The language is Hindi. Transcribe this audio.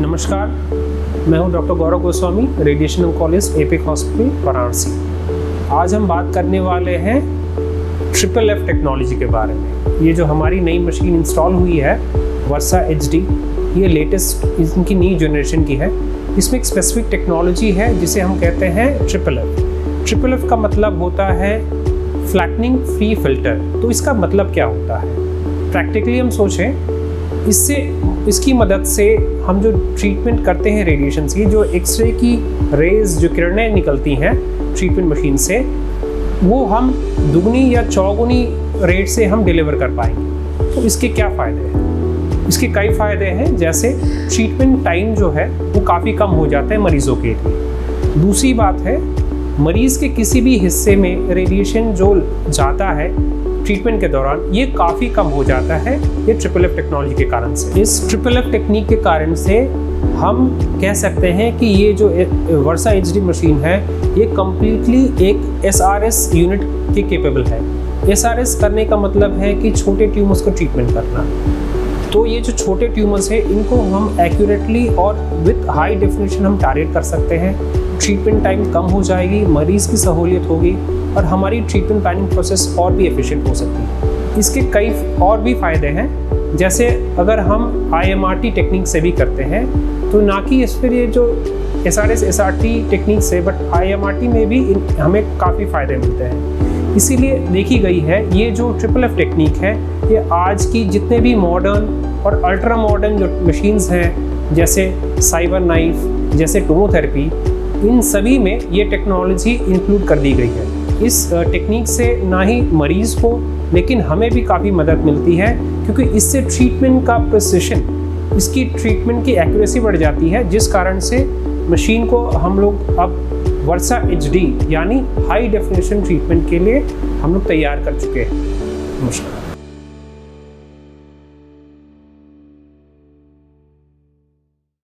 नमस्कार, मैं हूं doctor Gaurav Goswami, radiation oncologist, Epic hospital, Varanasi. आज हम बात करने वाले हैं FFF टेक्नोलॉजी के बारे में। ये जो हमारी नई मशीन इंस्टॉल हुई है वर्सा HD, ये लेटेस्ट इनकी नई जनरेशन की है। इसमें एक स्पेसिफिक टेक्नोलॉजी है जिसे हम कहते हैं FFF का मतलब होता है फ्लैटनिंग फ्री फिल्टर। तो इसका मतलब क्या होता है? प्रैक्टिकली हम सोचें, इसकी मदद से हम जो ट्रीटमेंट करते हैं रेडिएशन की, जो एक्सरे की रेज जो किरणें निकलती हैं ट्रीटमेंट मशीन से, वो हम दुगनी या चौगुनी रेट से हम डिलीवर कर पाएंगे। तो इसके क्या फ़ायदे हैं? इसके कई फ़ायदे हैं, जैसे ट्रीटमेंट टाइम जो है वो काफ़ी कम हो जाता है मरीज़ों के लिए। दूसरी बात है, मरीज़ के किसी भी हिस्से में रेडिएशन जो जाता है ट्रीटमेंट के दौरान, ये काफ़ी कम हो जाता है ये FFF टेक्नोलॉजी के कारण से। इस FFF टेक्निक के कारण से हम कह सकते हैं कि ये जो वर्सा HD मशीन है, ये कम्प्लीटली एक SRS यूनिट के केपेबल है। SRS करने का मतलब है कि छोटे ट्यूमर्स को ट्रीटमेंट करना। तो ये जो छोटे ट्यूमर्स हैं, इनको हम एक्यूरेटली और विथ हाई डेफिनेशन हम टारगेट कर सकते हैं। ट्रीटमेंट टाइम कम हो जाएगी, मरीज़ की सहूलियत होगी और हमारी ट्रीटमेंट प्लानिंग प्रोसेस और भी एफिशिएंट हो सकती है। इसके कई और भी फ़ायदे हैं, जैसे अगर हम IMRT टेक्निक से भी करते हैं, तो ना कि इस पर ये जो SRS SRT टेक्निक से, बट IMRT में भी हमें काफ़ी फ़ायदे मिलते हैं। इसीलिए देखी गई है ये जो FFF टेक्निक है, ये आज की जितने भी मॉडर्न और अल्ट्रा मॉडर्न जो मशीन्स हैं, जैसे साइबर नाइफ, जैसे टोमोथेरेपी, इन सभी में ये टेक्नोलॉजी इंक्लूड कर दी गई है। इस टेक्निक से ना ही मरीज़ को, लेकिन हमें भी काफ़ी मदद मिलती है, क्योंकि इससे ट्रीटमेंट का प्रिसिशन, इसकी ट्रीटमेंट की एक्यूरेसी बढ़ जाती है, जिस कारण से मशीन को हम लोग अब वर्सा HD यानी हाई डेफिनेशन ट्रीटमेंट के लिए हम लोग तैयार कर चुके हैं। नमस्कार।